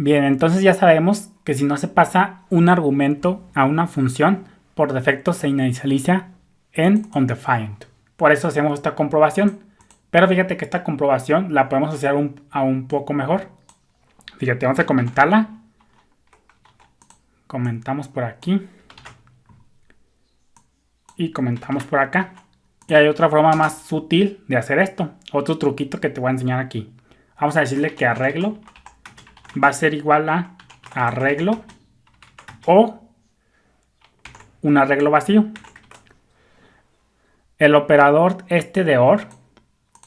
Bien, entonces ya sabemos que si no se pasa un argumento a una función, por defecto se inicializa en undefined. Por eso hacemos esta comprobación. Pero fíjate que esta comprobación la podemos hacer a un poco mejor. Fíjate, vamos a comentarla. Comentamos por aquí. Y comentamos por acá. Y hay otra forma más sutil de hacer esto. Otro truquito que te voy a enseñar aquí. Vamos a decirle que arreglo va a ser igual a arreglo o un arreglo vacío. El operador este de OR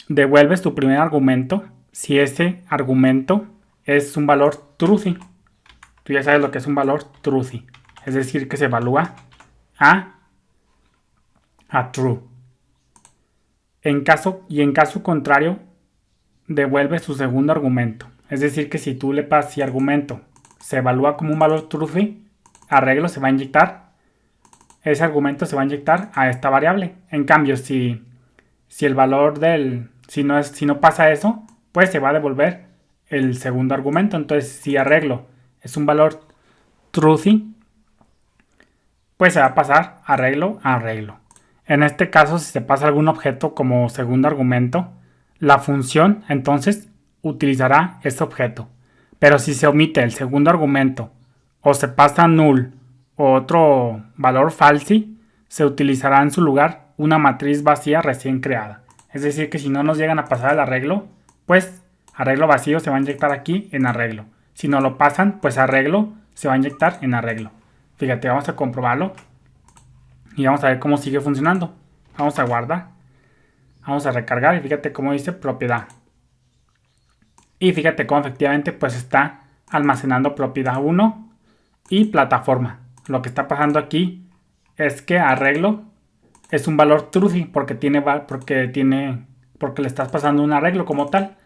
devuelve su primer argumento si ese argumento es un valor truthy. Tú ya sabes lo que es un valor truthy. Es decir, que se evalúa a true. En caso contrario, devuelve su segundo argumento. Es decir, que si tú le pasas si argumento se evalúa como un valor truthy, arreglo se va a inyectar. Ese argumento se va a inyectar a esta variable. En cambio, si el valor si no pasa eso, pues se va a devolver el segundo argumento. Entonces, si arreglo es un valor truthy, pues se va a pasar arreglo a arreglo. En este caso, si se pasa algún objeto como segundo argumento, la función entonces utilizará ese objeto. Pero si se omite el segundo argumento o se pasa null o otro valor falsi, se utilizará en su lugar una matriz vacía recién creada. Es decir, que si no nos llegan a pasar el arreglo, pues arreglo vacío se va a inyectar aquí en arreglo. Si no lo pasan, pues arreglo se va a inyectar en arreglo. Fíjate, vamos a comprobarlo y vamos a ver cómo sigue funcionando. Vamos a guardar, vamos a recargar y fíjate cómo dice propiedad. Y fíjate cómo efectivamente pues está almacenando propiedad 1 y plataforma. Lo que está pasando aquí es que arreglo es un valor truthy porque le estás pasando un arreglo como tal.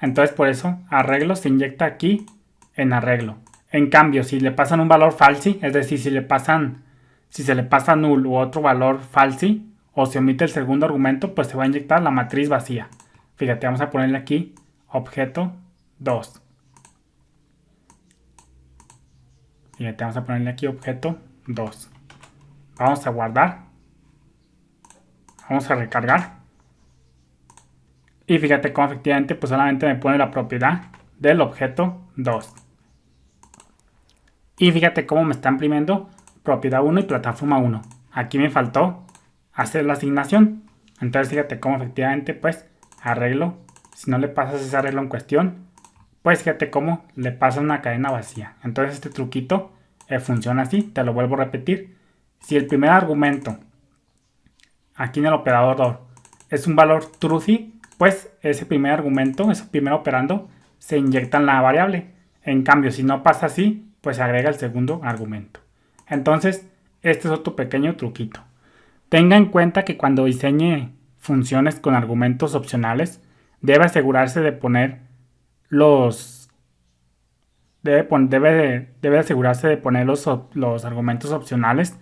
Entonces por eso arreglo se inyecta aquí en arreglo. En cambio, si le pasan un valor falsi, es decir, si se le pasa null u otro valor falsi o se omite el segundo argumento, pues se va a inyectar la matriz vacía. Fíjate, vamos a ponerle aquí objeto 2. Fíjate, vamos a ponerle aquí objeto 2. Vamos a guardar. Vamos a recargar. Y fíjate cómo efectivamente pues solamente me pone la propiedad del objeto 2. Y fíjate cómo me está imprimiendo propiedad 1 y plataforma 1. Aquí me faltó hacer la asignación. Entonces fíjate cómo efectivamente pues arreglo. Si no le pasas ese arreglo en cuestión, pues fíjate cómo le pasa una cadena vacía. Entonces este truquito funciona así. Te lo vuelvo a repetir. Si el primer argumento aquí en el operador OR es un valor truthy, pues ese primer argumento, ese primer operando, se inyecta en la variable. En cambio, si no pasa así, pues se agrega el segundo argumento. Entonces, este es otro pequeño truquito. Tenga en cuenta que cuando diseñe funciones con argumentos opcionales, debe asegurarse de poner debe asegurarse de poner los argumentos opcionales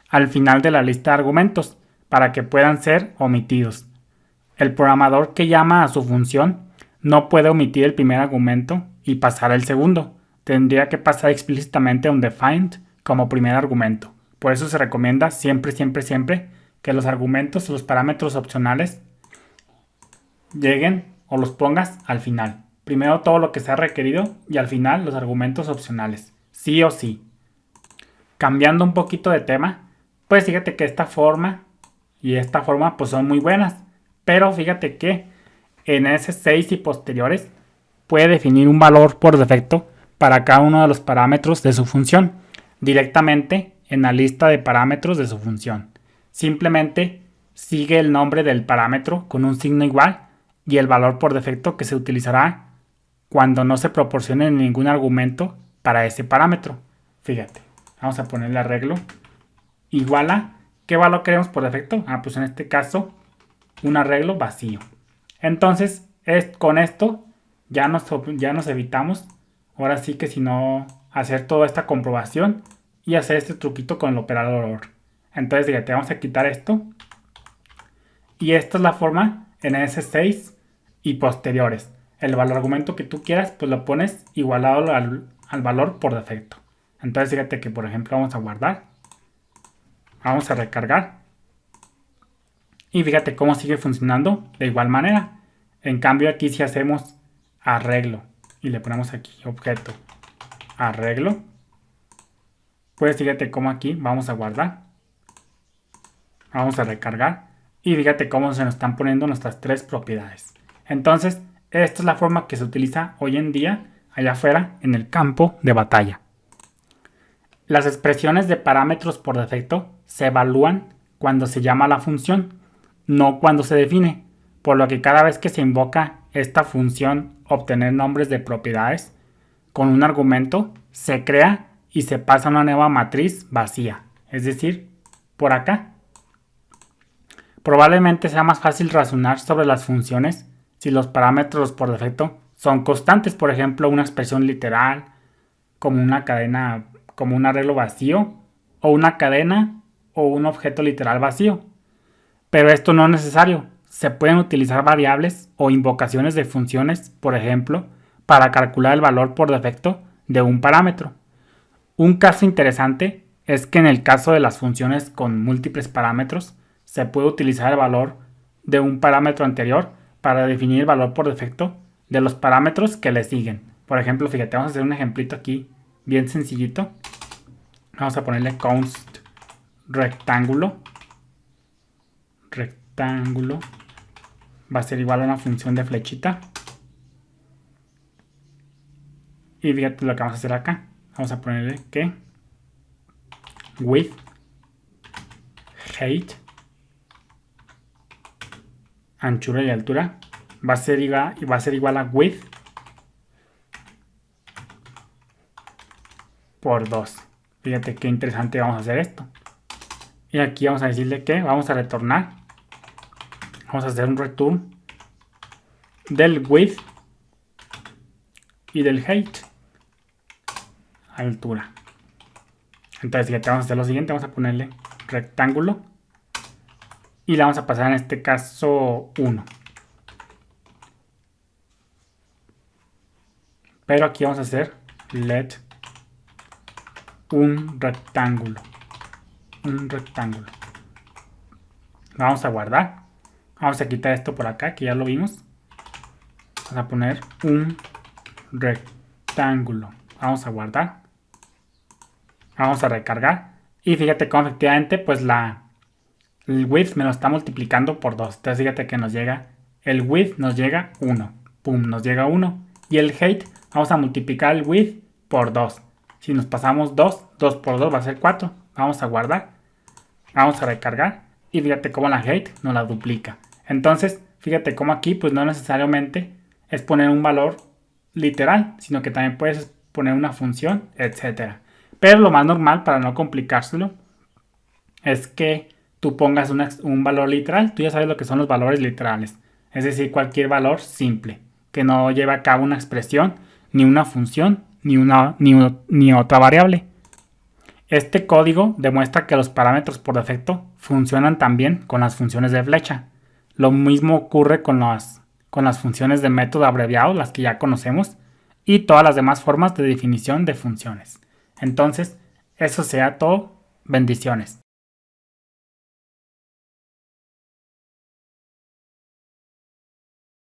al final de la lista de argumentos para que puedan ser omitidos. El programador que llama a su función no puede omitir el primer argumento y pasar al segundo. Tendría que pasar explícitamente a undefined como primer argumento. Por eso se recomienda siempre que los argumentos o los parámetros opcionales lleguen o los pongas al final. Primero todo lo que sea requerido y al final los argumentos opcionales. Sí o sí. Cambiando un poquito de tema, pues fíjate que esta forma y esta forma pues son muy buenas. Pero fíjate que en S6 y posteriores puede definir un valor por defecto para cada uno de los parámetros de su función directamente en la lista de parámetros de su función. Simplemente sigue el nombre del parámetro con un signo igual y el valor por defecto que se utilizará cuando no se proporcione ningún argumento para ese parámetro. Fíjate, vamos a ponerle arreglo igual a, ¿qué valor queremos por defecto? Pues en este caso un arreglo vacío. Entonces con esto ya nos evitamos ahora sí que si no hacer toda esta comprobación y hacer este truquito con el operador OR. Entonces fíjate, vamos a quitar esto y esta es la forma en S6 y posteriores. El valor argumento que tú quieras pues lo pones igualado al valor por defecto. Entonces fíjate que por ejemplo vamos a guardar, vamos a recargar y fíjate cómo sigue funcionando de igual manera. En cambio aquí si hacemos arreglo y le ponemos aquí objeto arreglo, pues fíjate cómo aquí vamos a guardar, vamos a recargar y fíjate cómo se nos están poniendo nuestras tres propiedades. Entonces esta es la forma que se utiliza hoy en día allá afuera en el campo de batalla. Las expresiones de parámetros por defecto se evalúan cuando se llama la función, no cuando se define, por lo que cada vez que se invoca esta función obtener nombres de propiedades, con un argumento se crea y se pasa a una nueva matriz vacía, es decir, por acá. Probablemente sea más fácil razonar sobre las funciones si los parámetros por defecto son constantes, por ejemplo, una expresión literal, como una cadena, como un arreglo vacío, o una cadena o un objeto literal vacío. Pero esto no es necesario. Se pueden utilizar variables o invocaciones de funciones, por ejemplo, para calcular el valor por defecto de un parámetro. Un caso interesante es que en el caso de las funciones con múltiples parámetros, se puede utilizar el valor de un parámetro anterior para definir el valor por defecto de los parámetros que le siguen. Por ejemplo, fíjate, vamos a hacer un ejemplito aquí bien sencillito. Vamos a ponerle const rectángulo. Rectángulo va a ser igual a una función de flechita. Y fíjate lo que vamos a hacer acá. Vamos a ponerle que width, height, anchura y altura va a ser igual a width por 2. Fíjate qué interesante vamos a hacer esto. Y aquí vamos a decirle que vamos a retornar. Vamos a hacer un return del width y del height, altura. Entonces fíjate, vamos a hacer lo siguiente. Vamos a ponerle rectángulo y le vamos a pasar en este caso 1. Pero aquí vamos a hacer let un rectángulo. Vamos a guardar. Vamos a quitar esto por acá, que ya lo vimos. Vamos a poner un rectángulo. Vamos a guardar. Vamos a recargar. Y fíjate cómo efectivamente, pues el width me lo está multiplicando por 2. Entonces fíjate que nos llega, el width nos llega 1. Pum, nos llega 1. Y el height, vamos a multiplicar el width por 2. Si nos pasamos 2 por 2 va a ser 4. Vamos a guardar. Vamos a recargar. Y fíjate cómo la height nos la duplica. Entonces, fíjate cómo aquí pues no necesariamente es poner un valor literal, sino que también puedes poner una función, etcétera. Pero lo más normal, para no complicárselo, es que tú pongas un valor literal. Tú ya sabes lo que son los valores literales. Es decir, cualquier valor simple, que no lleve a cabo una expresión, ni una función, ni otra variable. Este código demuestra que los parámetros por defecto funcionan también con las funciones de flecha. Lo mismo ocurre con las funciones de método abreviado, las que ya conocemos, y todas las demás formas de definición de funciones. Entonces, eso sea todo. Bendiciones.